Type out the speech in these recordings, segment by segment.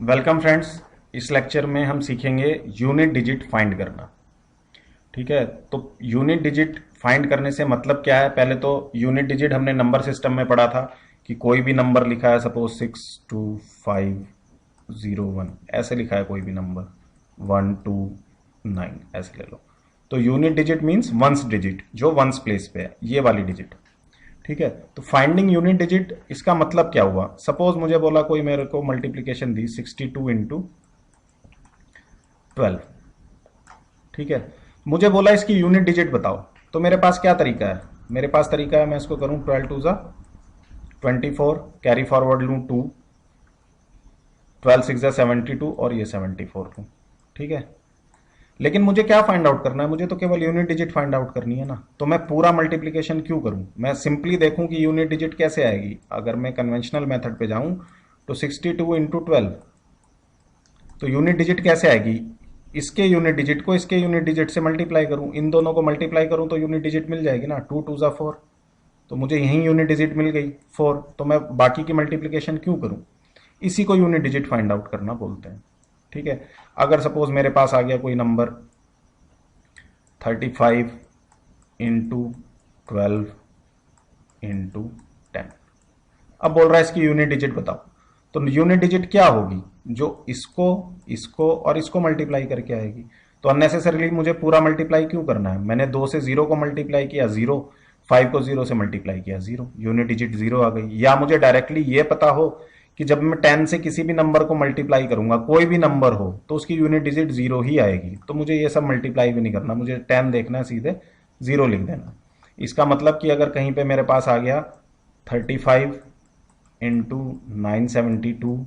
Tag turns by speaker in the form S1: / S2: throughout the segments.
S1: Welcome friends. इस lecture में हम सीखेंगे यूनिट डिजिट फाइंड करना। ठीक है, तो यूनिट डिजिट फाइंड करने से मतलब क्या है। पहले तो यूनिट डिजिट हमने नंबर सिस्टम में पढ़ा था कि कोई भी नंबर लिखा है, सपोज 62501 ऐसे लिखा है, कोई भी नंबर 129 ऐसे ले लो। तो unit digit means ones digit, जो वंस प्लेस पे है, ये वाली डिजिट। ठीक है, तो फाइंडिंग यूनिट डिजिट इसका मतलब क्या हुआ। सपोज मुझे बोला कोई, मेरे को मल्टीप्लीकेशन दी 62 इंटू 12। ठीक है, मुझे बोला इसकी यूनिट डिजिट बताओ। तो मेरे पास क्या तरीका है, मेरे पास तरीका है, मैं इसको करूं 12 टू ज़ा 24, कैरी फॉरवर्ड लूं 2, 12 6 ज़ा 72 और ये 74 लूं। ठीक है, लेकिन मुझे क्या फाइंड आउट करना है, मुझे तो केवल यूनिट डिजिट फाइंड आउट करनी है ना। तो मैं पूरा मल्टीप्लीकेशन क्यों करूं, मैं सिंपली देखूं कि यूनिट डिजिट कैसे आएगी। अगर मैं कन्वेंशनल मेथड पे जाऊं तो 62 इंटू 12, तो यूनिट डिजिट कैसे आएगी। इसके यूनिट डिजिट को इसके यूनिट डिजिट से मल्टीप्लाई करूं, इन दोनों को मल्टीप्लाई करूं तो यूनिट डिजिट मिल जाएगी ना। 2 2 ज़ा 4, तो मुझे यही यूनिट डिजिट मिल गई 4। तो मैं बाकी की मल्टीप्लिकेशन क्यों करूं, इसी को यूनिट डिजिट फाइंड आउट करना बोलते हैं। ठीक है, अगर सपोज मेरे पास आ गया कोई नंबर 35 इंटू 12 इंटू 10, अब बोल रहा है इसकी यूनिट डिजिट बताओ। तो यूनिट डिजिट क्या होगी, जो इसको इसको और इसको मल्टीप्लाई करके आएगी। तो अननेसेसरीली मुझे पूरा मल्टीप्लाई क्यों करना है, मैंने 2 से 0 को मल्टीप्लाई किया 0, 5 को 0 से मल्टीप्लाई किया 0, यूनिट डिजिट 0 आ गई। या मुझे डायरेक्टली ये पता हो कि जब मैं 10 से किसी भी नंबर को मल्टीप्लाई करूंगा, कोई भी नंबर हो, तो उसकी यूनिट डिजिट 0 ही आएगी। तो मुझे ये सब मल्टीप्लाई भी नहीं करना, मुझे 10 देखना है, सीधे 0 लिख देना। इसका मतलब कि अगर कहीं पे मेरे पास आ गया 35 इंटू 972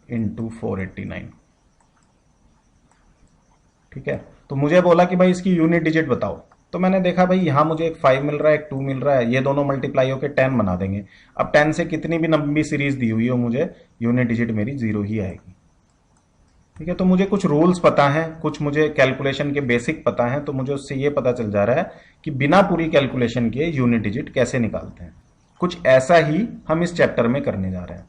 S1: इंटू 489, ठीक है, तो मुझे बोला कि भाई इसकी यूनिट डिजिट बताओ। तो मैंने देखा भाई यहाँ मुझे एक 5 मिल रहा है, एक 2 मिल रहा है, ये दोनों मल्टीप्लाई होकर 10 बना देंगे। अब 10 से कितनी भी लंबी सीरीज दी हुई हो, मुझे यूनिट डिजिट मेरी 0 ही आएगी। ठीक है, तो मुझे कुछ रूल्स पता है, कुछ मुझे कैलकुलेशन के बेसिक पता है, तो मुझे उससे ये पता चल जा रहा है कि बिना पूरी कैलकुलेशन के यूनिट डिजिट कैसे निकालते हैं। कुछ ऐसा ही हम इस चैप्टर में करने जा रहे हैं।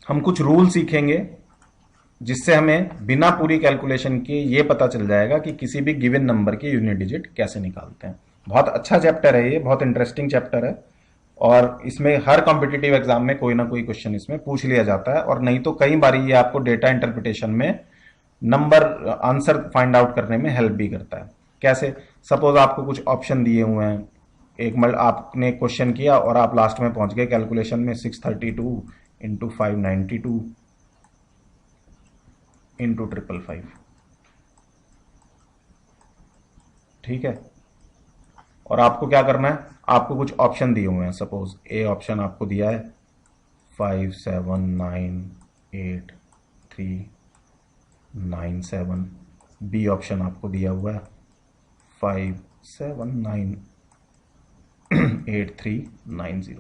S1: हम कुछ रूल सीखेंगे जिससे हमें बिना पूरी कैलकुलेशन के ये पता चल जाएगा कि किसी भी गिवन नंबर की यूनिट डिजिट कैसे निकालते हैं। बहुत अच्छा चैप्टर है ये, बहुत इंटरेस्टिंग चैप्टर है, और इसमें हर कॉम्पिटिटिव एग्जाम में कोई ना कोई क्वेश्चन इसमें पूछ लिया जाता है। और नहीं तो कई बार ये आपको डेटा इंटरप्रिटेशन में नंबर आंसर फाइंड आउट करने में हेल्प भी करता है। कैसे, सपोज आपको कुछ ऑप्शन दिए हुए हैं, आपने क्वेश्चन किया और आप लास्ट में पहुंच गए कैलकुलेशन में 632 इंटू 592 इंटू 555। ठीक है, और आपको क्या करना है, आपको कुछ ऑप्शन दिए हुए हैं। सपोज ए ऑप्शन आपको दिया है 5798 397, बी ऑप्शन आपको दिया हुआ है 5798 390।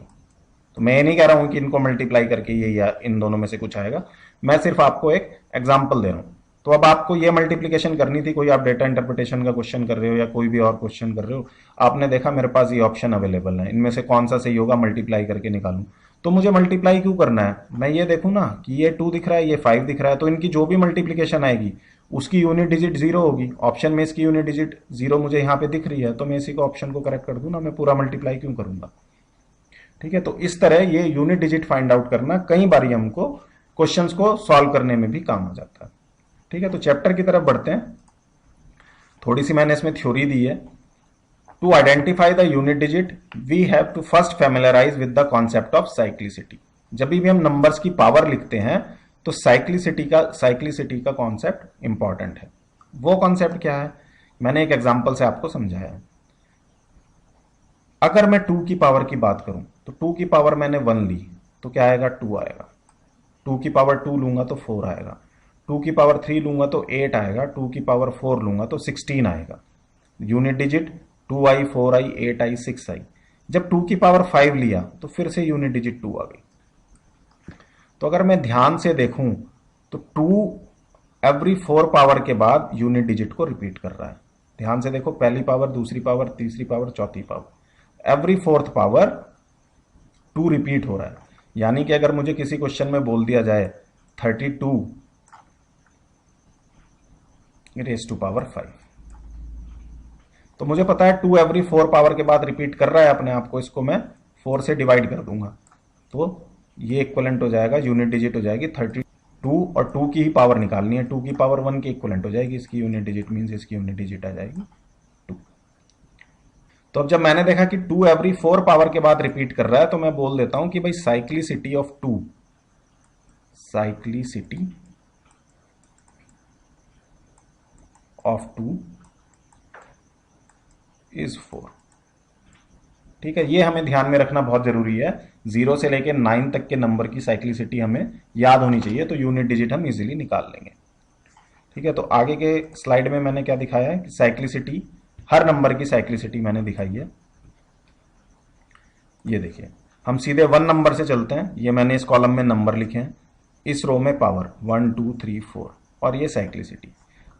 S1: तो मैं ये नहीं कह रहा हूं कि इनको मल्टीप्लाई करके ये या इन दोनों में से कुछ आएगा, मैं सिर्फ आपको एक एग्जांपल दे रहा हूं। तो अब आपको ये मल्टीप्लिकेशन करनी थी, कोई आप डेटा इंटरप्रिटेशन का क्वेश्चन कर रहे हो या कोई भी और क्वेश्चन कर रहे हो, आपने देखा मेरे पास ये ऑप्शन अवेलेबल है, इनमें से कौन सा सही होगा मल्टीप्लाई करके निकालूं। तो मुझे मल्टीप्लाई क्यों करना है, मैं ये देखूं ना कि ये 2 दिख रहा है, ये 5 दिख रहा है, तो इनकी जो भी मल्टीप्लिकेशन आएगी उसकी यूनिट डिजिट 0 होगी। ऑप्शन में इसकी यूनिट डिजिट 0 मुझे यहाँ पे दिख रही है, तो मैं इसी को ऑप्शन को करेक्ट कर दूं ना, मैं पूरा मल्टीप्लाई क्यों करूंगा। ठीक है, तो इस तरह ये यूनिट डिजिट फाइंड आउट करना कई बार हमको क्वेश्चंस को सॉल्व करने में भी काम आ जाता है। ठीक है, तो चैप्टर की तरफ बढ़ते हैं। थोड़ी सी मैंने इसमें थ्योरी दी है। To identify the unit digit we have to first familiarise with the concept of cyclicity. जब भी हम नंबर्स की पावर लिखते हैं तो साइक्लिसिटी का कॉन्सेप्ट इंपॉर्टेंट है। वो कॉन्सेप्ट क्या है, मैंने एक एग्जांपल से आपको समझाया है। अगर मैं 2 की पावर की बात करूं तो 2 की पावर मैंने 1 ली तो क्या आएगा, 2 आएगा। 2 की पावर 2 लूंगा तो 4 आएगा। 2 की पावर 3 लूंगा तो 8 आएगा। 2 की पावर 4 लूंगा तो 16 आएगा। यूनिट डिजिट 2 आई, 4 आई, 8 आई, 6 आई। जब 2 की पावर 5 लिया तो फिर से यूनिट डिजिट 2 आ गई। तो अगर मैं ध्यान से देखूं तो 2 एवरी 4 पावर के बाद यूनिट डिजिट को रिपीट कर रहा है। ध्यान से देखो, पहली पावर, दूसरी पावर, तीसरी पावर, चौथी power, every 4th power 2 repeat हो रहा है। यानी कि अगर मुझे किसी क्वेश्चन में बोल दिया जाए 32 रेज टू पावर 5, तो मुझे पता है 2 एवरी 4 पावर के बाद रिपीट कर रहा है अपने आप को, इसको मैं 4 से डिवाइड कर दूंगा, तो ये इक्वलेंट हो जाएगा, यूनिट डिजिट हो जाएगी 32, और 2 की ही पावर निकालनी है, 2 की पावर 1 के इक्वलेंट हो जाएगी, इसकी यूनिट डिजिट मीन्स इसकी यूनिट डिजिट आ जाएगी 2। तो अब जब मैंने देखा कि 2 एवरी 4 पावर के बाद रिपीट कर रहा है, तो मैं बोल देता हूं कि भाई cyclicity of 2, cyclicity of 2 is 4। ठीक है, ये हमें ध्यान में रखना बहुत जरूरी है, 0 से लेके 9 तक के नंबर की साइक्लिसिटी हमें याद होनी चाहिए, तो यूनिट डिजिट हम इजीली निकाल लेंगे। ठीक है, तो आगे के स्लाइड में मैंने क्या दिखाया है कि साइक्लिसिटी, हर नंबर की साइक्लिसिटी मैंने दिखाई है। ये देखिए, हम सीधे 1 नंबर से चलते हैं, ये मैंने इस कॉलम में नंबर लिखे हैं, इस रो में पावर 1 2 3 4, और ये साइक्लिसिटी।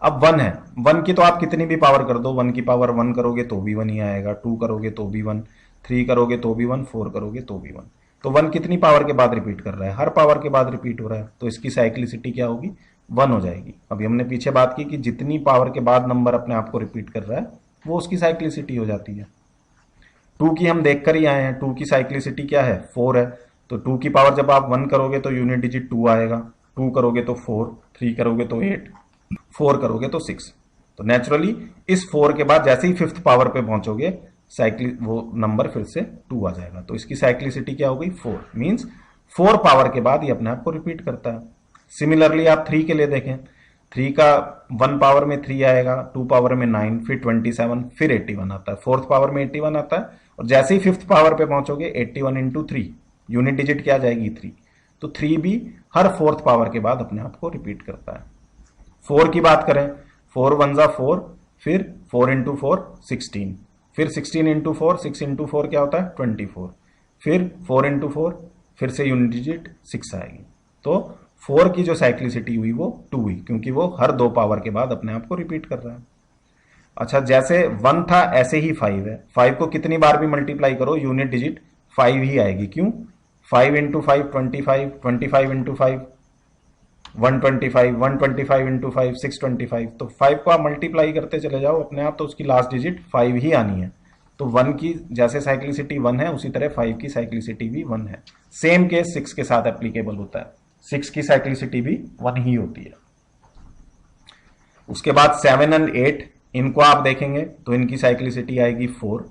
S1: अब 1 है, 1 की तो आप कितनी भी पावर कर दो, 1 की पावर 1 करोगे तो भी 1 ही आएगा, 2 करोगे तो भी 1, 3 करोगे तो भी 1, 4 करोगे तो भी 1। तो 1 कितनी पावर के बाद रिपीट कर रहा है, हर पावर के बाद रिपीट हो रहा है, तो इसकी साइक्लिसिटी क्या होगी, 1 हो जाएगी। अभी हमने पीछे बात की कि जितनी पावर के बाद नंबर अपने आप को रिपीट कर रहा है वो उसकी साइक्लिसिटी हो जाती है। 2 की हम देख कर ही आए हैं, 2 की साइक्लिसिटी क्या है, 4 है, तो 2 की पावर जब आप 1 करोगे तो यूनिट डिजिट 2 आएगा, 2 करोगे तो 4, 3 करोगे तो 8, 4 करोगे तो 6। तो नेचुरली इस 4 के बाद जैसे ही 5th पावर पे पहुंचोगे, वो नंबर फिर से 2 आ जाएगा, तो इसकी साइक्लिसिटी क्या हो गई, 4, मींस 4 पावर के बाद ये अपने आप को रिपीट करता है। सिमिलरली आप 3 के लिए देखें, 3 का 1 पावर में 3 आएगा, 2 पावर में 9, फिर 27, फिर 81 आता है, 4th पावर में 81 आता है, और जैसे ही 5th पावर पे पहुंचोगे 81 इंटू 3, यूनिट डिजिट क्या आ जाएगी, 3। तो 3 भी हर 4th पावर के बाद अपने आप को रिपीट करता है। 4 की बात करें, 4 1 जा 4, फिर 4 इंटू 4 16, फिर 16 इंटू 4, 6 इंटू 4 क्या होता है 24, फिर 4 इंटू 4, फिर से यूनिट डिजिट 6 आएगी। तो 4 की जो साइक्लिसिटी हुई वो 2 हुई, क्योंकि वो हर 2 पावर के बाद अपने आप को रिपीट कर रहा है। अच्छा, जैसे 1 था ऐसे ही 5 है, 5 को कितनी बार भी मल्टीप्लाई करो यूनिट डिजिट 5 ही आएगी, क्यों, 5 इंटू 5 25, 25 इंटू 5 125, 125 इंटू 5 625, तो 5 को आप मल्टीप्लाई करते चले जाओ अपने आप, तो उसकी लास्ट डिजिट 5 ही आनी है। तो 1 की जैसे साइक्लिसिटी 1 है, उसी तरह 5 की साइक्लिसिटी भी 1 है। सेम केस 6 के साथ एप्लीकेबल होता है, 6 की साइक्लिसिटी भी 1 ही होती है। उसके बाद 7 और 8, इनको आप देखेंगे तो इनकी साइक्लिसिटी आएगी 4।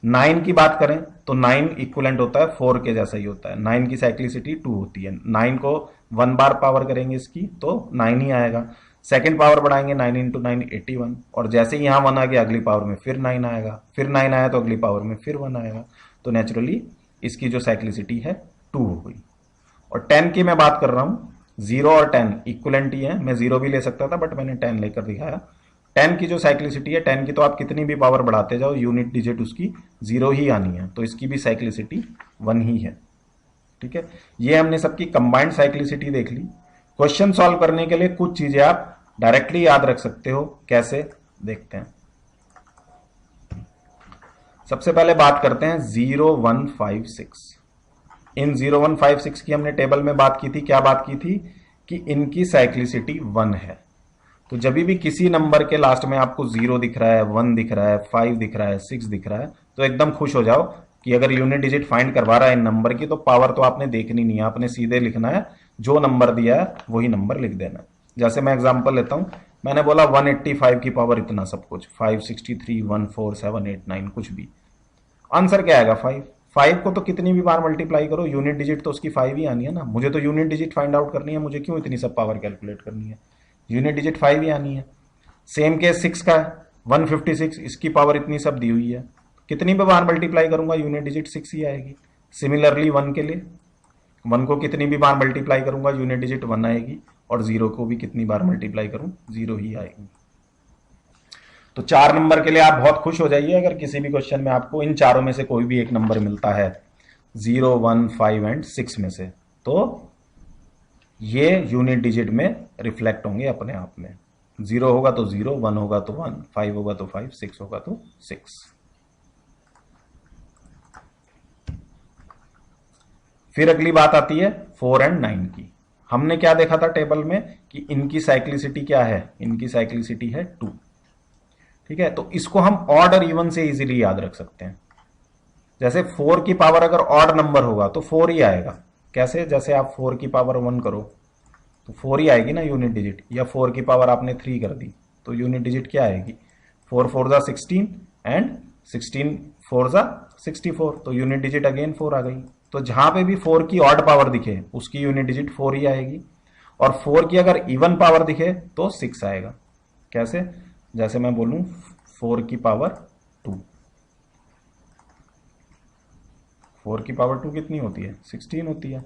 S1: 9 की बात करें तो 9 इक्वलेंट होता है 4 के जैसा ही होता है, 9 की साइक्लिसिटी 2 होती है। 9 को 1 बार पावर करेंगे इसकी तो 9 ही आएगा, सेकंड पावर बढ़ाएंगे 9 इंटू 9 81, और जैसे ही यहां 1 आ गया अगली पावर में फिर 9 आएगा, फिर 9 आया तो अगली पावर में फिर 1 आएगा, तो नेचुरली इसकी जो साइक्लिसिटी है 2 हो गई। और 10 की मैं बात कर रहा हूं, 0 और 10 इक्वलेंट ही है, मैं 0 भी ले सकता था बट मैंने 10 लेकर दिखाया। 10 की जो साइक्लिसिटी है, 10 की तो आप कितनी भी पावर बढ़ाते जाओ यूनिट डिजिट उसकी 0 ही आनी है, तो इसकी भी साइक्लिसिटी 1 ही है। ठीक है, ये हमने सबकी कंबाइंड साइक्लिसिटी देख ली। क्वेश्चन सॉल्व करने के लिए कुछ चीजें आप डायरेक्टली याद रख सकते हो, कैसे देखते हैं। सबसे पहले बात करते हैं 0156। इन 0156 की हमने टेबल में बात की थी, क्या बात की थी कि इनकी साइक्लिसिटी 1 है। तो जब भी किसी नंबर के लास्ट में आपको 0 दिख रहा है, 1 दिख रहा है, 5 दिख रहा है, 6 दिख रहा है, तो एकदम खुश हो जाओ कि अगर यूनिट डिजिट फाइंड करवा रहा है इन नंबर की, तो पावर तो आपने देखनी नहीं है, आपने सीधे लिखना है, जो नंबर दिया है वही नंबर लिख देना। जैसे मैं एग्जांपल लेता हूं, मैंने बोला 185 की पावर इतना सब कुछ, 563 14789 कुछ भी, आंसर क्या आएगा 5। 5 को तो कितनी भी बार मल्टीप्लाई करो, यूनिट डिजिट तो उसकी 5 ही आनी है ना, मुझे तो यूनिट डिजिट फाइंड आउट करनी है, मुझे क्यों इतनी सब पावर कैलकुलेट करनी है, यूनिट डिजिट 5 ही आनी है। सेम केस 6 का है, 156, इसकी पावर इतनी सब दी हुई है, कितनी भी बार मल्टीप्लाई करूंगा यूनिट डिजिट 6 ही आएगी। सिमिलरली 1 के लिए, 1 को कितनी भी बार मल्टीप्लाई करूंगा यूनिट डिजिट 1 आएगी, और 0 को भी कितनी बार मल्टीप्लाई करूं 0 ही आएगी। तो 4 नंबर के लिए आप बहुत खुश हो जाइए अगर किसी भी क्वेश्चन में आपको इन चारों में से कोई भी एक नंबर मिलता है, 0 1 5 एंड 6 में से, तो ये यूनिट डिजिट में रिफ्लेक्ट होंगे अपने आप में। 0 होगा तो 0, 1 होगा तो 1, 5 होगा तो 5, 6 होगा तो 6। फिर अगली बात आती है 4 एंड 9 की। हमने क्या देखा था टेबल में कि इनकी साइक्लिसिटी क्या है, इनकी साइक्लिसिटी है 2। ठीक है, तो इसको हम ऑड और इवन से इजीली याद रख सकते हैं। जैसे 4 की पावर अगर ऑड नंबर होगा तो 4 ही आएगा। कैसे? जैसे आप 4 की पावर 1 करो तो 4 ही आएगी ना यूनिट डिजिट, या 4 की पावर आपने 3 कर दी तो यूनिट डिजिट क्या आएगी? 4 4 जा 16 एंड 16 4 जा 64, तो यूनिट डिजिट अगेन 4 आ गई। तो जहां पे भी 4 की ऑड पावर दिखे उसकी यूनिट डिजिट 4 ही आएगी, और 4 की अगर इवन पावर दिखे तो 6 आएगा। कैसे? जैसे मैं बोलूं 4 की पावर 2, 4 की पावर 2 कितनी होती है? 16 होती है,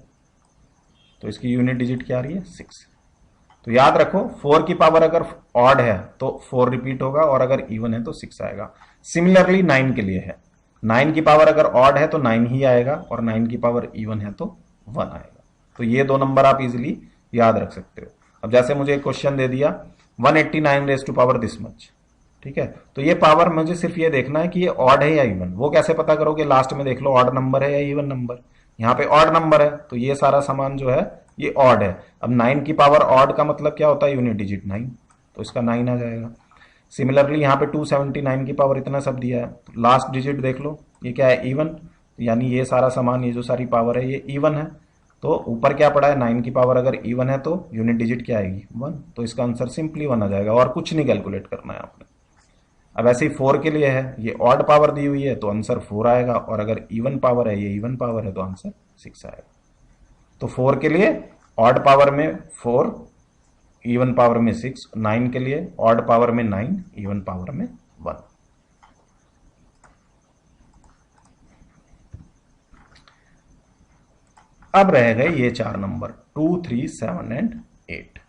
S1: तो इसकी यूनिट डिजिट क्या आ रही है? 6। तो याद रखो 4 की पावर अगर ऑड है तो 4 रिपीट होगा, और अगर इवन है तो 6 आएगा। सिमिलरली 9 के लिए है, 9 की पावर अगर ऑड है तो 9 ही आएगा, और 9 की पावर इवन है तो 1 आएगा। तो ये दो नंबर आप इजीली याद रख सकते हो। अब जैसे मुझे एक क्वेश्चन दे दिया 189 raise to power this much, ठीक है, तो ये पावर मुझे सिर्फ ये देखना है कि ये ऑड है या इवन। वो कैसे पता करोगे? लास्ट में देख लो ऑड नंबर है या इवन नंबर। यहाँ पे ऑड नंबर है तो ये सारा सामान जो है ये ऑड है। अब 9 की पावर ऑड का मतलब क्या होता है? यूनिट डिजिट 9, तो इसका 9 आ जाएगा। सिमिलरली यहाँ पे 279 की पावर इतना सब दिया है, तो लास्ट डिजिट देख लो ये क्या है? इवन, यानी ये सारा सामान, ये जो सारी पावर है ये इवन है। तो ऊपर क्या पड़ा है? 9 की पावर अगर इवन है तो यूनिट डिजिट क्या आएगी? 1, तो इसका आंसर सिंपली 1 आ जाएगा, और कुछ नहीं कैलकुलेट करना है आपने। अब ऐसे ही 4 के लिए है, ये ऑड पावर दी हुई है तो आंसर 4 आएगा, और अगर इवन पावर है, ये इवन पावर है, तो आंसर 6 आएगा। तो 4 के लिए ऑड पावर में 4, इवन पावर में 6, 9 के लिए ऑड पावर में 9, इवन पावर में 1। अब रह गए ये 4 नंबर 2, 3, 7 एंड 8।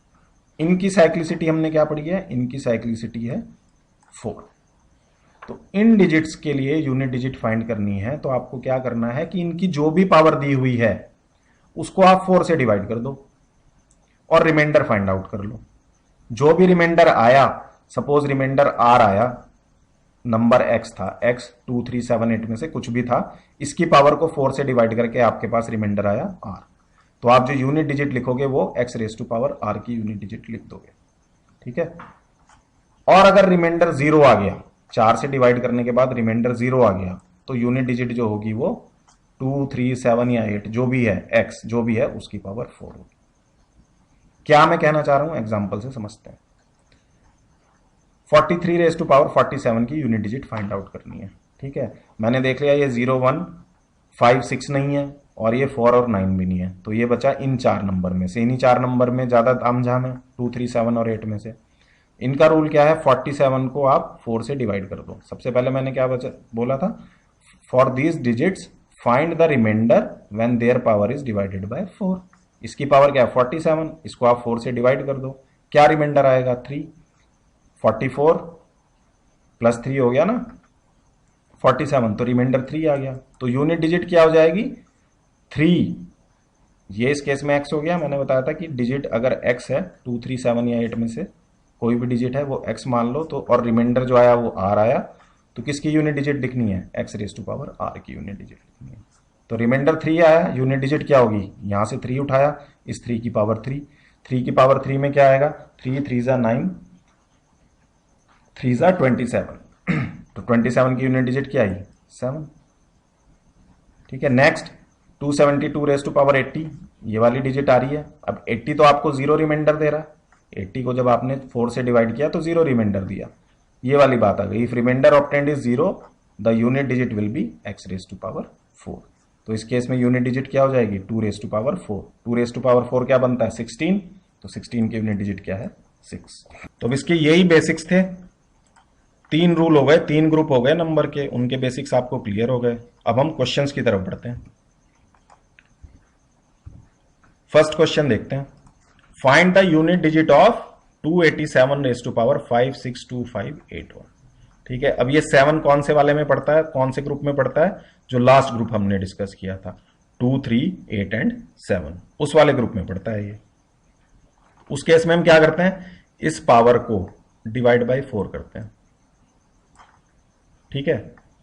S1: इनकी साइक्लिसिटी हमने क्या पढ़ी है? इनकी साइक्लिसिटी है 4। तो इन डिजिट्स के लिए यूनिट डिजिट फाइंड करनी है, तो आपको क्या करना है कि इनकी जो भी पावर दी हुई है उसको आप 4 से डिवाइड कर दो और रिमाइंडर फाइंड आउट कर लो। जो भी रिमाइंडर आया, सपोज रिमाइंडर आर आया, नंबर एक्स था, एक्स 2, 3, 7, 8 में से कुछ भी था, इसकी पावर को 4 से डिवाइड करके आपके पास रिमाइंडर आया आर, तो आप जो यूनिट डिजिट लिखोगे वो X raise to power R की यूनिट डिजिट लिख दोगे। ठीक है, और अगर रिमाइंडर 0 आ गया, 4 से डिवाइड करने के बाद रिमाइंडर 0 आ गया, तो यूनिट डिजिट जो होगी वो 2, 3, 7 या 8 जो भी है, एक्स जो भी है उसकी पावर 4 होगी। क्या मैं कहना चाह रहा हूं एग्जाम्पल से समझते हैं। 43 रेज टू पावर 47 की यूनिट डिजिट फाइंड आउट करनी है। ठीक है, मैंने देख लिया ये 0, 1, 5, 6 नहीं है, और ये 4 और 9 भी नहीं है, तो ये बचा इन 4 नंबर में से। इन्हीं 4 नंबर में ज्यादा तामझाम है, 2, 3, 7 और 8 में से। इनका रूल क्या है? 47 को आप 4 से डिवाइड कर दो। सबसे पहले मैंने क्या बोला था? For these digits find the remainder when their power is divided by 4। इसकी पावर क्या है? 47, इसको आप 4 से डिवाइड कर दो, क्या रिमाइंडर आएगा? 3। 44 प्लस 3 हो गया ना 47, तो रिमाइंडर 3 आ गया, तो यूनिट डिजिट क्या हो जाएगी? 3। ये इस केस में x हो गया। मैंने बताया था कि डिजिट अगर x है 2, 3, 7 या 8 में से कोई भी डिजिट है वो x मान लो, तो और रिमाइंडर जो आया वो r आया, तो किसकी यूनिट डिजिट लिखनी है? x raise to power r की यूनिट डिजिट लिखनी है। तो रिमाइंडर 3 आया, यूनिट डिजिट क्या होगी? यहां से 3 उठाया, इस 3 की पावर 3, 3 की पावर 3 में क्या आएगा? 3, 3 जा 9, 3 जा 27, तो 27 की यूनिट डिजिट क्या आई? 7। ठीक है, नेक्स्ट 272 रेज टू पावर 80, ये वाली डिजिट आ रही है। अब 80 तो आपको 0 रिमाइंडर दे रहा है, 80 को जब आपने 4 से डिवाइड किया तो 0 रिमाइंडर दिया, ये वाली बात आ गई। If remainder obtained is 0 the unit digit will be x raise to power 4। तो इस केस में यूनिट डिजिट क्या हो जाएगी? 2 raise to power 4। 2 raise to power 4 क्या बनता है? 16, तो 16 की यूनिट डिजिट क्या है? 6। तो अब इसके यही बेसिक्स थे। 3 रूल हो गए, 3 ग्रुप हो गए नंबर के, उनके बेसिक्स आपको क्लियर हो गए। अब हम क्वेश्चंस की तरफ बढ़ते हैं। फर्स्ट क्वेश्चन देखते हैं। Find the unit digit of 287 raise to power 562581। ठीक है, अब ये 7 कौन से वाले में पड़ता है? कौन से ग्रुप में पड़ता है? जो लास्ट ग्रुप हमने डिस्कस किया था, 2, 3, 8 एंड 7, उस वाले ग्रुप में पड़ता है ये। उस केस में हम क्या करते हैं? इस पावर को डिवाइड बाय 4 करते हैं। ठीक है,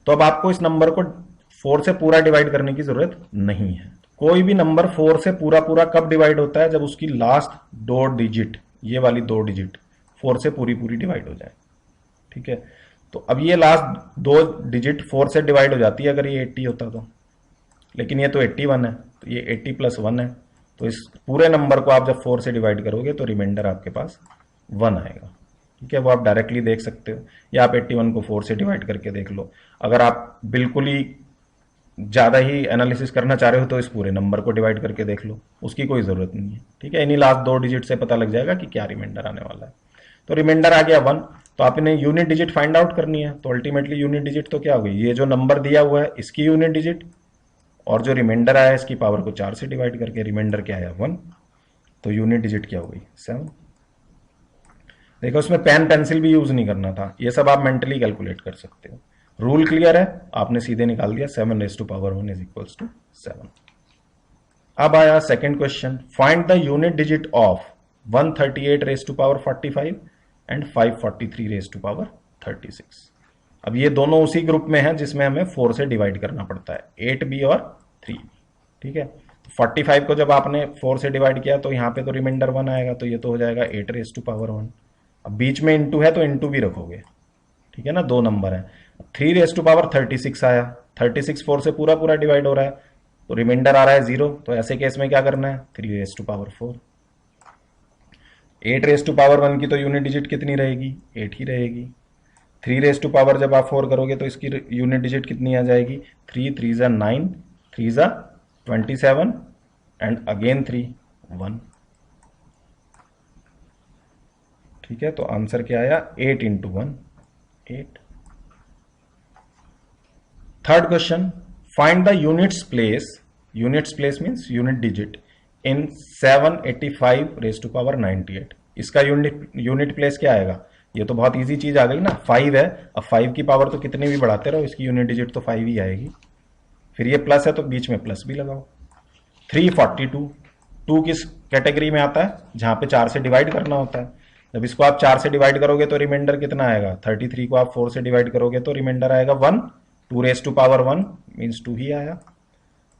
S1: तो अब आपको इस नंबर को 4 से पूरा डिवाइड करने की जरूरत नहीं है। कोई भी नंबर 4 से पूरा पूरा कब डिवाइड होता है? जब उसकी लास्ट 2 डिजिट, ये वाली 2 डिजिट 4 से पूरी पूरी डिवाइड हो जाए। ठीक है, तो अब ये लास्ट 2 डिजिट 4 से डिवाइड हो जाती है अगर ये 80 होता तो, लेकिन ये तो 81 है, तो ये 80 + 1 है, तो इस पूरे नंबर को आप जब 4 से डिवाइड करोगे तो रिमाइंडर आपके पास 1 आएगा। ठीक है, वो आप डायरेक्टली देख सकते हो, या आप 81 को 4 से डिवाइड करके देख लो। अगर आप बिल्कुल ही ज़्यादा ही एनालिसिस करना चाह रहे हो तो इस पूरे नंबर को डिवाइड करके देख लो, उसकी कोई ज़रूरत नहीं है। ठीक है, इन्हीं लास्ट 2 डिजिट से पता लग जाएगा कि क्या रिमाइंडर आने वाला है। तो रिमाइंडर आ गया 1, तो आपने यूनिट डिजिट फाइंड आउट करनी है। तो अल्टीमेटली यूनिट डिजिट तो क्या हो गई, ये जो नंबर दिया हुआ है इसकी यूनिट डिजिट, और जो रिमाइंडर आया इसकी पावर को 4 से डिवाइड करके रिमाइंडर क्या आया 1, तो यूनिट डिजिट क्या हो गई 7। देखो उसमें पेन पेंसिल भी यूज नहीं करना था, ये सब आप मेंटली कैलकुलेट कर सकते हो। रूल क्लियर है, आपने सीधे निकाल दिया 7 raised to power 1 = 7। अब आया second question, find the unit digit of 138 raised to power 45 and 543 raised to power 36। अब ये दोनों उसी ग्रुप में है जिसमें हमें 4 से डिवाइड करना पड़ता है, 8b और 3b। ठीक है, तो 45 को जब आपने 4 से डिवाइड किया तो यहाँ पे तो रिमाइंडर 1 आएगा, तो ये तो हो जाएगा 8 raised to power 1। अब बीच में इंटू है तो इंटू भी रखोगे, ठीक है ना, 2 नंबर है। 3 raised to power 36 आया, 36 4 से पूरा पूरा डिवाइड हो रहा है, तो रिमाइंडर आ रहा है 0, तो ऐसे केस में क्या करना है, 3 raised to power 4। 8 raised to power 1 की तो यूनिट डिजिट कितनी रहेगी, 8 ही रहेगी। 3 raised to power जब आप 4 करोगे तो इसकी यूनिट डिजिट कितनी आ जाएगी, 3 3 ज़ा 9, 3 ज़ा 27 एंड अगेन 3 1। ठीक है, तो आंसर क्या आया, 8 × 1 8। Third question, find the units place, units place means unit digit in 785 raised to power 98। इसका यूनिट प्लेस क्या आएगा, ये तो बहुत इजी चीज आ गई ना, 5 है, अब 5 की पावर तो कितनी भी बढ़ाते रहो इसकी यूनिट डिजिट तो 5 ही आएगी। फिर ये प्लस है तो बीच में प्लस भी लगाओ। 342, 2 किस कैटेगरी में आता है, जहां पे 4 से डिवाइड करना होता है। जब इसको आप 4 से डिवाइड करोगे तो रिमाइंडर कितना आएगा, 33 को आप 4 से डिवाइड करोगे तो रिमाइंडर आएगा 1, 2 raised to power 1 मीन्स 2 ही आया,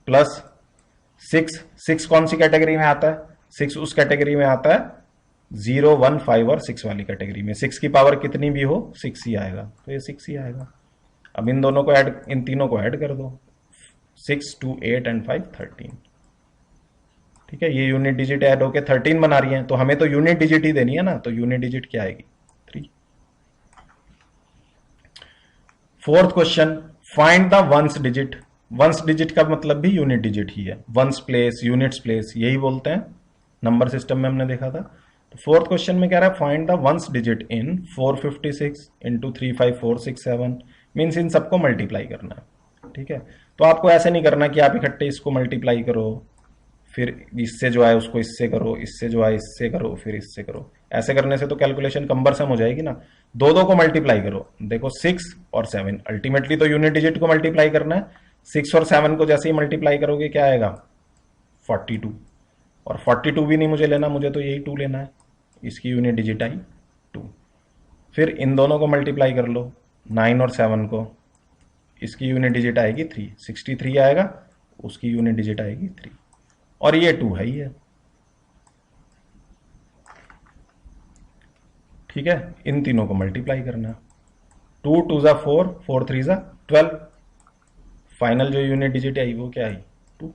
S1: प्लस 6 कौन सी कैटेगरी में आता है, 6 उस कैटेगरी में आता है 0 1 5 और 6 वाली कैटेगरी में, 6 की पावर कितनी भी हो 6 ही आएगा, तो ये 6 ही आएगा। अब इन दोनों को ऐड, इन तीनों को ऐड कर दो, 6 2 8 एंड 5 13। ठीक है, ये यूनिट डिजिट ऐड होके 13 बना रही है, तो हमें तो यूनिट डिजिट ही देनी है ना, तो यूनिट डिजिट क्या आएगी 3। Fourth question, find the ones digit. Ones digit का मतलब भी यूनिट डिजिट ही है, वंस प्लेस यूनिट्स प्लेस यही बोलते हैं, नंबर सिस्टम में हमने देखा था। तो फोर्थ क्वेश्चन में कह रहा है find the ones digit in 456 × 35467, means in सबको मल्टीप्लाई करना है। ठीक है, तो आपको ऐसे नहीं करना कि आप इकट्ठे इसको मल्टीप्लाई करो, फिर इससे जो आए उसको इससे करो, इससे जो आए इससे करो, फिर इससे करो। ऐसे करने से तो कैलकुलेशन कम्बरसम हो जाएगी ना, दो को मल्टीप्लाई करो। देखो 6 और 7, अल्टीमेटली तो यूनिट डिजिट को मल्टीप्लाई करना है, 6 और 7 को जैसे ही मल्टीप्लाई करोगे क्या आएगा 42, और 42 भी नहीं मुझे लेना, मुझे तो यही 2 लेना है, इसकी यूनिट डिजिट आई 2। फिर इन दोनों को मल्टीप्लाई कर लो, 9 और 7 को, इसकी यूनिट डिजिट आएगी 3, 63 आएगा, उसकी यूनिट डिजिट आएगी 3, और ये 2 है ही है। ठीक है, इन तीनों को मल्टीप्लाई करना, 2 2 ज़ा 4, 4 3 ज़ा 12, फाइनल जो यूनिट डिजिट आई वो क्या आई 2।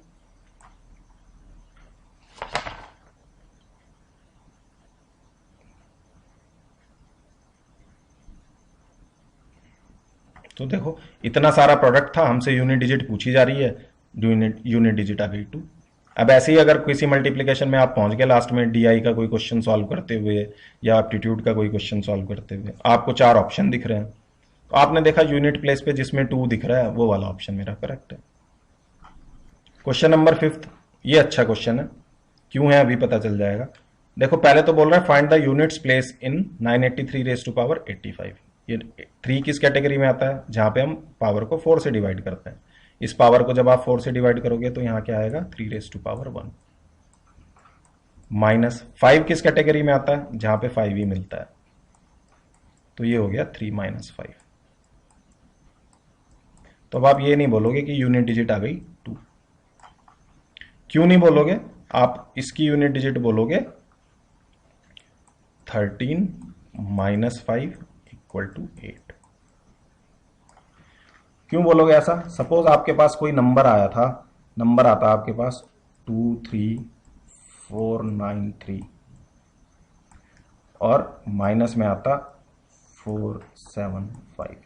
S1: तो देखो इतना सारा प्रोडक्ट था, हमसे यूनिट डिजिट पूछी जा रही है, यूनिट डिजिट आ गई 2। अब ऐसे ही अगर किसी मल्टीप्लिकेशन में आप पहुंच गए लास्ट में डीआई का कोई क्वेश्चन सॉल्व करते हुए या एप्टीट्यूड का कोई क्वेश्चन सॉल्व करते हुए, आपको 4 ऑप्शन दिख रहे हैं, तो आपने देखा यूनिट प्लेस पे जिसमें 2 दिख रहा है वो वाला ऑप्शन मेरा करेक्ट है। क्वेश्चन नंबर 5, ये अच्छा क्वेश्चन है, क्यों है अभी पता चल जाएगा। देखो पहले तो बोल रहा है find the units place in 983 raised to power 85। ये 3 किस कैटेगरी में आता है, जहां पे हम पावर को 4 से डिवाइड करते हैं। इस पावर को जब आप 4 से डिवाइड करोगे तो यहां क्या आएगा 3 raised to power 1। माइनस 5 किस कैटेगरी में आता है, जहां पे 5 ही मिलता है, तो ये हो गया 3 - 5। तो अब आप ये नहीं बोलोगे कि यूनिट डिजिट आ गई 2। क्यों नहीं बोलोगे, आप इसकी यूनिट डिजिट बोलोगे 13 - 5 = 8। क्यों बोलोगे ऐसा? सपोज आपके पास कोई नंबर आया था, नंबर आता आपके पास 23493 और माइनस में आता 475,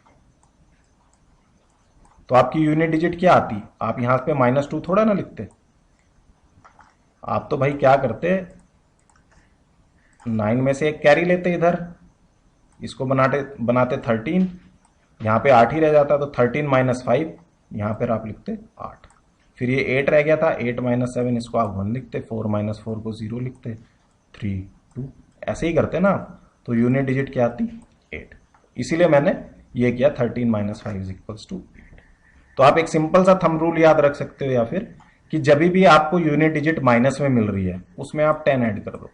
S1: तो आपकी यूनिट डिजिट क्या आती? आप यहां पे -2 थोड़ा ना लिखते, आप तो भाई क्या करते, 9 में से एक कैरी लेते इधर, इसको बनाते 13, यहां पे 8 ही रह जाता, तो 13 - 5, यहां पर आप लिखते 8। फिर ये 8 रह गया था, 8 - 7, इसको आप 1 लिखते, 4 - 4 को 0 लिखते, 3 2, ऐसे ही करते ना आप। तो यूनिट डिजिट क्या आती? 8। इसीलिए मैंने ये किया 13 - 5 = 8। तो आप एक सिंपल सा थंब रूल याद रख सकते हो, या फिर कि जब भी आपको यूनिट डिजिट माइनस में मिल रही है उसमें आप 10 ऐड कर दो।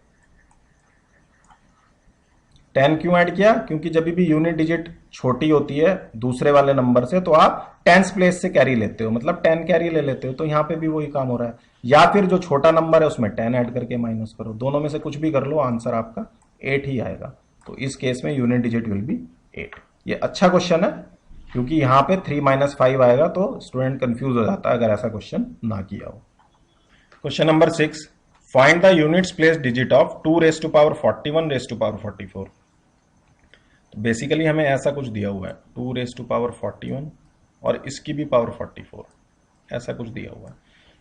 S1: 10 क्यों ऐड किया? क्योंकि जब भी यूनिट डिजिट छोटी होती है दूसरे वाले नंबर से, तो आप टेंस प्लेस से कैरी लेते हो, मतलब 10 कैरी ले लेते हो, तो यहां पे भी वही काम हो रहा है। या फिर जो छोटा नंबर है उसमें 10 ऐड करके माइनस करो, दोनों में से कुछ भी कर लो, आंसर आपका 8 ही आएगा। तो इस केस में यूनिट डिजिट विल बी 8। ये अच्छा क्वेश्चन है, क्योंकि यहां पे 3 - 5 आएगा तो स्टूडेंट कंफ्यूज हो जाता है अगर ऐसा क्वेश्चन ना किया हो। Question number 6, find the units place digit of 2⁻41 44। Basically हमें ऐसा कुछ दिया हुआ है, 2⁻41 और इसकी भी पावर 44, ऐसा कुछ दिया हुआ है।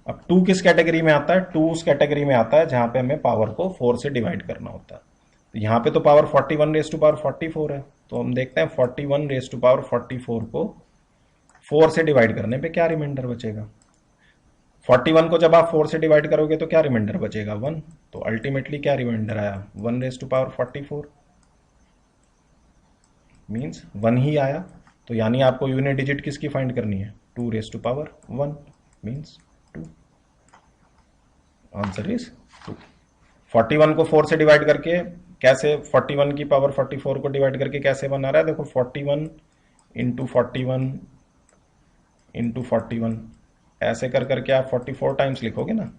S1: अब 2 किस कैटेगरी में आता है? 2 उस कैटेगरी में आता है जहां पे हमें पावर को 4 से डिवाइड करना होता है। तो यहां पे तो पावर 41⁻44 है, तो हम देखते हैं 41⁻44 को 4 से डिवाइड करने पे क्या रिमाइंडर बचेगा। 41 को जब आप 4 से डिवाइड करोगे तो क्या रिमाइंडर बचेगा? 1। तो अल्टीमेटली क्या रिमाइंडर आया? 1⁻44 मीन्स 1 ही आया। तो यानी आपको यूनिट डिजिट किसकी फाइंड करनी है? 2⁻1 मीन्स 2। Answer is 2। 41 को 4 से डिवाइड करके कैसे, 41 की पावर 44 को डिवाइड करके कैसे बना रहा है? देखो 41 × 41 × 41, ऐसे कर करके आप 44 टाइम्स लिखोगे ना,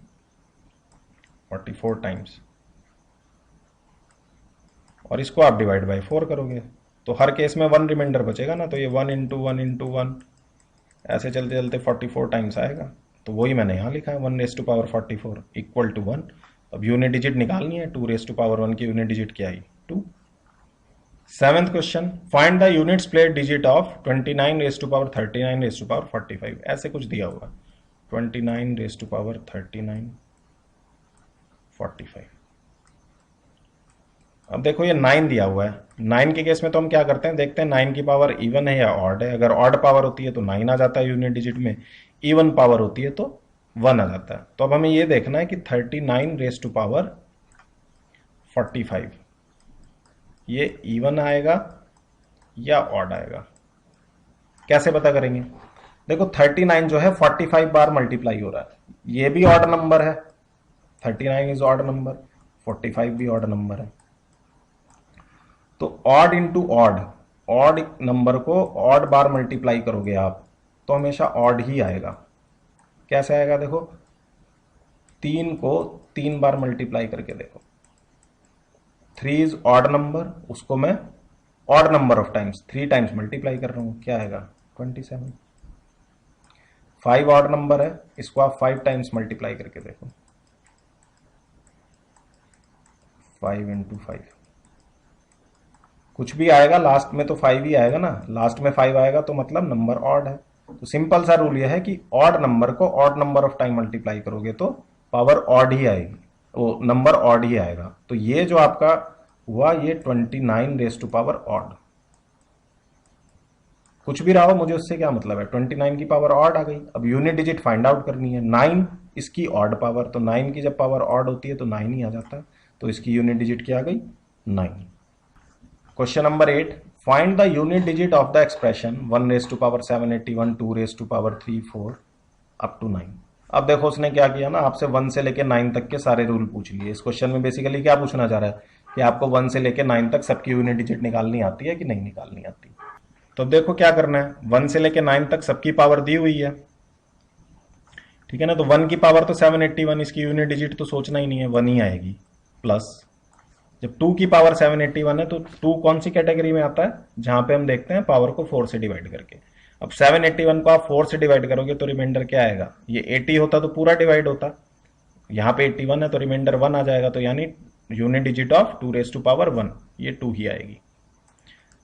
S1: 44 टाइम्स, और इसको आप डिवाइड बाय 4 करोगे, तो हर केस में 1 रिमाइंडर बचेगा ना। तो ये 1 × 1 × 1 ऐसे चलते चलते 44 टाइम्स आएगा। तो वही मैंने यहाँ लिखा है 1⁻44 = 1। अब यूनिट डिजिट निकालनी है, 2⁻1 की यूनिट डिजिट क्या आई? 2। 7th question, find the units place digit of 29⁻39⁻45। ऐसे कुछ दिया हुआ, 29⁻39⁻45। अब देखो ये 9 दिया हुआ है, 9 के केस में तो हम क्या करते हैं, देखते हैं 9 की पावर इवन है या ऑड है। अगर ऑड पावर होती है तो 9 आ जाता है यूनिट डिजिट में, इवन पावर होती है तो 1 आ जाता है। तो अब हमें ये देखना है कि 39⁻45 ये इवन आएगा या ऑड आएगा, कैसे पता करेंगे? देखो 39 जो है 45 बार मल्टीप्लाई हो रहा है, ये भी ऑड नंबर है, 39 इज ऑड नंबर, 45 भी ऑड नंबर है। तो odd into odd, odd number को ऑड बार मल्टीप्लाई करोगे आप तो हमेशा ऑड ही आएगा। कैसे आएगा? देखो 3 को 3 बार मल्टीप्लाई करके देखो, 3 इज ऑड नंबर, उसको मैं odd number of times 3 times multiply कर रहा हूं, क्या आएगा? 27। 5 ऑड नंबर है, इसको आप 5 टाइम्स मल्टीप्लाई करके देखो, 5 × 5 कुछ भी आएगा, लास्ट में तो 5 ही आएगा ना, लास्ट में 5 आएगा तो मतलब नंबर ऑड है। तो सिंपल सा रूल यह है कि ऑड नंबर को odd number of time multiply करोगे तो पावर ऑड ही आएगी, वो नंबर ऑड ही आएगा। तो ये जो आपका हुआ ये 29⁻ऑड, कुछ भी रहा हो मुझे उससे क्या मतलब है, 29 की पावर ऑड आ गई। अब यूनिट डिजिट फाइंड आउट करनी है, 9 इसकी ऑड पावर, तो 9 की जब पावर ऑड होती है तो 9 ही आ जाता है, तो इसकी यूनिट डिजिट क्या आ गई? 9। Question number 8, find the unit digit of the expression 1⁻781 2⁻34 up to 9। अब देखो उसने क्या किया ना, आपसे 1 से लेके 9 तक के सारे रूल पूछ लिए। इस क्वेश्चन में बेसिकली क्या पूछना चाह रहा है कि आपको 1 से लेके 9 तक सबकी यूनिट डिजिट निकालनी आती है कि नहीं निकालनी आती। तो देखो क्या करना है, 1 से लेके 9 तक सबकी पावर दी हुई है, ठीक है ना। तो 1 की पावर तो 781, इसकी यूनिट डिजिट तो सोचना ही नहीं है, 1 ही आएगी। प्लस जब 2 की पावर 781 है तो 2 कौन सी कैटेगरी में आता है, जहां पे हम देखते हैं पावर को 4 से डिवाइड करके। अब 781 को आप 4 से डिवाइड करोगे तो रिमाइंडर क्या आएगा, ये 80 होता तो पूरा डिवाइड होता, यहाँ पे 81 है तो रिमाइंडर 1 आ जाएगा, तो यानी unit digit of 2 raise to power 1, ये 2 ही आएगी।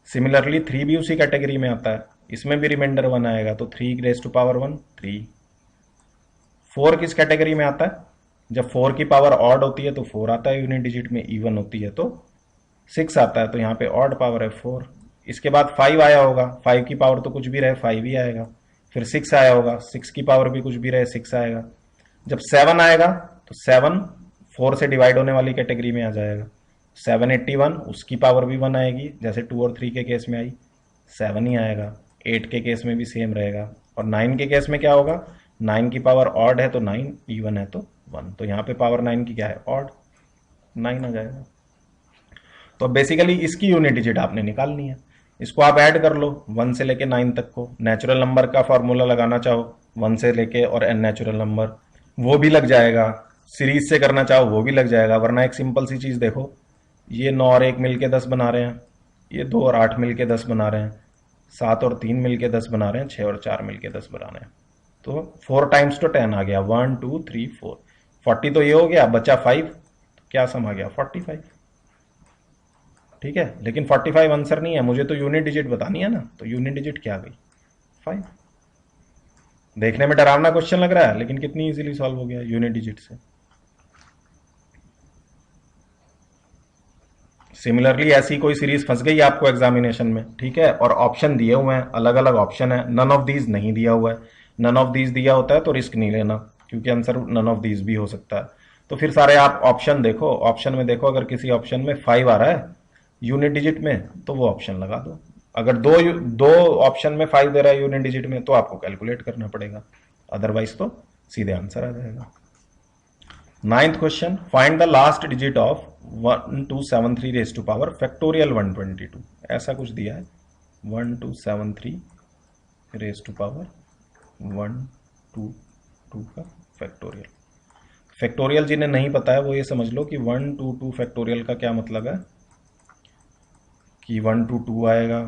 S1: सिमिलरली 3 भी उसी कैटेगरी में आता है, इसमें भी रिमाइंडर 1 आएगा, तो 3 रेज टू पावर 1 3। 4 किस कैटेगरी में आता है, जब 4 की पावर ऑड होती है तो 4 आता है यूनिट डिजिट में, इवन होती है तो 6 आता है, तो यहाँ पे ऑड पावर है 4। इसके बाद 5 आया होगा, 5 की पावर तो कुछ भी रहे 5 ही आएगा। फिर 6 आया होगा, 6 की पावर भी कुछ भी रहे 6 आएगा। जब 7 आएगा तो 7 4 से डिवाइड होने वाली कैटेगरी में आ जाएगा। 781 उसकी पावर भी 1 आएगी, जैसे 2 और 3 के केस में आई, 7 ही आएगा। 8 के केस में भी सेम रहेगा। और 9 के केस में क्या होगा, 9 की पावर ऑड है तो 9, इवन है तो 1, तो यहाँ पे पावर 9 की क्या है, ऑड, 9 आ जाएगा। तो बेसिकली इसकी यूनिट डिजिट आपने निकालनी है। इसको आप ऐड कर लो 1 से लेके 9 तक को। नेचुरल नंबर का फॉर्मूला लगाना चाहो 1 से लेके और n नेचुरल नंबर, वो भी लग जाएगा। सीरीज से करना चाहो वो भी लग जाएगा, वरना एक सिंपल सी चीज देखो, ये 9 और 1 मिलके 10 बना रहे हैं, ये 2 और 8 मिलके 10 बना रहे हैं, 7 और 3 मिलके 10 बना रहे हैं, 6 और 4 मिलके 10 बना रहे हैं। तो 4 टाइम्स तो 10 आ गया, 1 2 3 4, 40 तो ये हो गया, बचा 5, तो क्या सम आ गया 45। ठीक है, लेकिन 45 आंसर नहीं है, मुझे तो यूनिट डिजिट बतानी है ना, तो यूनिट डिजिट क्या आ गई 5। देखने में डरावना क्वेश्चन लग रहा है, लेकिन कितनी इजीली सॉल्व हो गया यूनिट डिजिट से। सिमिलरली ऐसी कोई सीरीज फंस गई आपको एग्जामिनेशन में, ठीक है, और ऑप्शन दिए हुए हैं, अलग अलग ऑप्शन है, नन ऑफ दीज नहीं दिया हुआ है। नन ऑफ दीज दिया होता है तो रिस्क नहीं लेना, क्योंकि आंसर नन ऑफ दीज भी हो सकता है। तो फिर सारे आप ऑप्शन देखो, ऑप्शन में देखो, अगर किसी ऑप्शन में 5 आ रहा है यूनिट डिजिट में तो वो ऑप्शन लगा दो। अगर दो ऑप्शन में 5 दे रहा है यूनिट डिजिट में तो आपको कैलकुलेट करना पड़ेगा, अदरवाइज तो सीधे आंसर आ जाएगा। 9th question, find the last digit of 1273 raise to power factorial 122। ऐसा कुछ दिया है 1273 रेज टू पावर 122 का फैक्टोरियल। फैक्टोरियल जिन्हें नहीं पता है वो ये समझ लो कि 122 फैक्टोरियल का क्या मतलब है, कि 122 आएगा,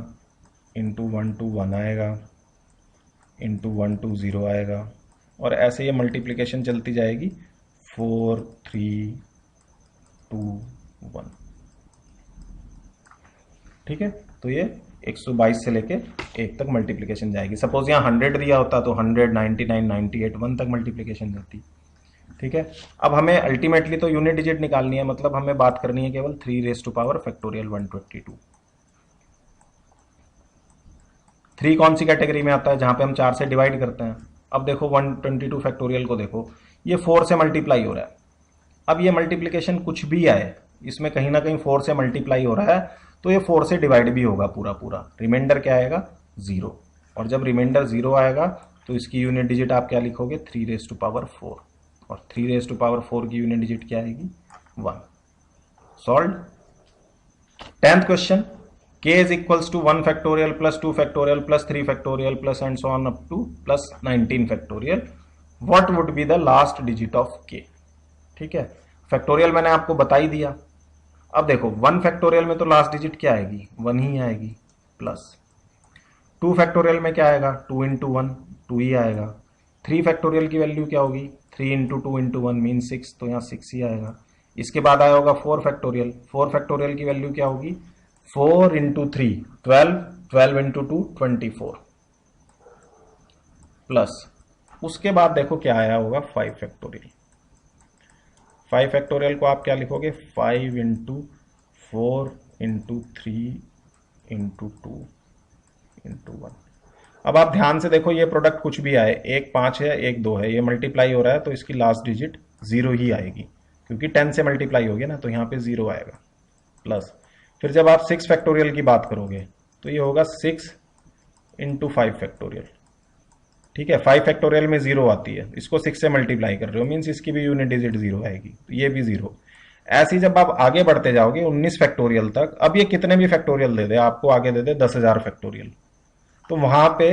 S1: इंटू 121 आएगा, इंटू 120 आएगा, और ऐसे ये मल्टीप्लीकेशन चलती जाएगी 4 3 2 1। ठीक है, तो ये 122 से लेके 1 तक मल्टीप्लीकेशन जाएगी। सपोज यहाँ 100 दिया होता तो 100 99 98 1 तक मल्टीप्लीकेशन जाती। ठीक है, अब हमें अल्टीमेटली तो यूनिट डिजिट निकालनी है, मतलब हमें बात करनी है केवल 3 रेज टू पावर फैक्टोरियल 122। 3 कौन सी कैटेगरी में आता है, जहां पे हम 4 से डिवाइड करते हैं। अब देखो 122 फैक्टोरियल को देखो, ये 4 से मल्टीप्लाई हो रहा है। अब ये मल्टीप्लीकेशन कुछ भी आए, इसमें कहीं ना कहीं 4 से मल्टीप्लाई हो रहा है, तो ये 4 से डिवाइड भी होगा पूरा पूरा। रिमाइंडर क्या आएगा 0, और जब रिमाइंडर 0 आएगा तो इसकी यूनिट डिजिट आप क्या लिखोगे 3 रेज टू पावर 4, और 3 रेज टू पावर 4 की यूनिट डिजिट क्या आएगी 1। Solve. 10th question, k is equals to 1 factorial plus 2 factorial plus 3 factorial plus and so on up to plus 19 factorial. What would be the last digit of k? ठीक है, factorial मैंने आपको बता ही दिया। अब देखो 1 फैक्टोरियल में तो लास्ट डिजिट क्या आएगी 1 ही आएगी, प्लस 2 फैक्टोरियल में क्या आएगा 2 इंटू 1 2 ही आएगा। 3 फैक्टोरियल की वैल्यू क्या होगी 3 इंटू 2 इंटू 1 मीन 6, तो यहाँ 6 ही आएगा। इसके बाद आया होगा 4 फैक्टोरियल। 4 फैक्टोरियल की वैल्यू क्या होगी 4 इंटू 3 12, 12 इंटू 2 24, प्लस उसके बाद देखो क्या आया होगा 5 फैक्टोरियल। 5 फैक्टोरियल को आप क्या लिखोगे 5 इंटू 4 इंटू 3 इंटू 2 इंटू 1। अब आप ध्यान से देखो, ये प्रोडक्ट कुछ भी आए, एक 5 है एक 2 है, ये मल्टीप्लाई हो रहा है तो इसकी लास्ट डिजिट 0 ही आएगी, क्योंकि 10 से मल्टीप्लाई हो गया ना, तो यहाँ पे 0 आएगा। प्लस फिर जब आप 6 फैक्टोरियल की बात करोगे तो ये होगा 6 इंटू 5 फैक्टोरियल। ठीक है, 5 फैक्टोरियल में 0 आती है, इसको 6 से मल्टीप्लाई कर रहे हो, मीन्स इसकी भी यूनिट डिजिट 0 आएगी, तो ये भी 0। ऐसे ही जब आप आगे बढ़ते जाओगे 19 फैक्टोरियल तक, अब ये कितने भी फैक्टोरियल दे दे आपको, आगे दे दे 10,000 फैक्टोरियल, तो वहां पे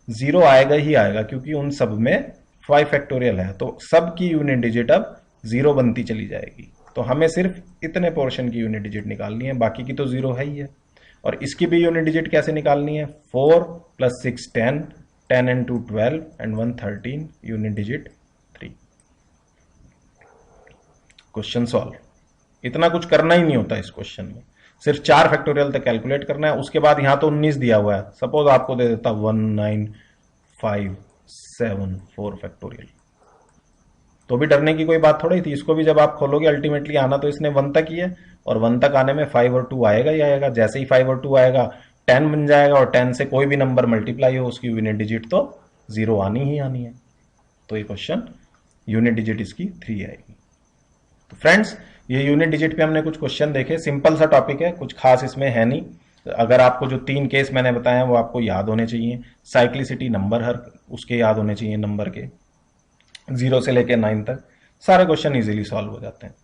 S1: 0 आएगा ही आएगा, क्योंकि उन सब में 5 फैक्टोरियल है, तो सब की यूनिट डिजिट अब 0 बनती चली जाएगी। तो हमें सिर्फ इतने पोर्शन की यूनिट डिजिट निकालनी है, बाकी की तो 0 है ही है। और इसकी भी यूनिट डिजिट कैसे निकालनी है? 4 + 6 10, 10 and 2 12 and 1 13, unit digit 3। Question solve. इतना कुछ करना ही नहीं होता इस क्वेश्चन में, सिर्फ 4 फैक्टोरियल तक कैलकुलेट करना है। उसके बाद यहां तो 19 दिया हुआ है, सपोज आपको दे देता 19574 फैक्टोरियल, तो भी डरने की कोई बात थोड़ी थी। इसको भी जब आप खोलोगे अल्टीमेटली आना तो इसने 1 तक ही है, और 1 तक आने में 5 और 2 आएगा ही आएगा। जैसे ही 5 और 2 आएगा 10 बन जाएगा, और 10 से कोई भी नंबर मल्टीप्लाई हो उसकी यूनिट डिजिट तो 0 आनी ही आनी है। तो ये क्वेश्चन यूनिट डिजिट इसकी 3 आएगी। तो फ्रेंड्स, ये यूनिट डिजिट पे हमने कुछ क्वेश्चन देखे। सिंपल सा टॉपिक है, कुछ खास इसमें है नहीं। अगर आपको जो 3 केस मैंने बताए वो आपको याद होने चाहिए। साइक्लिसिटी नंबर हर उसके याद होने चाहिए, नंबर के 0 से लेकर 9 तक। सारे क्वेश्चन इजीली सॉल्व हो जाते हैं।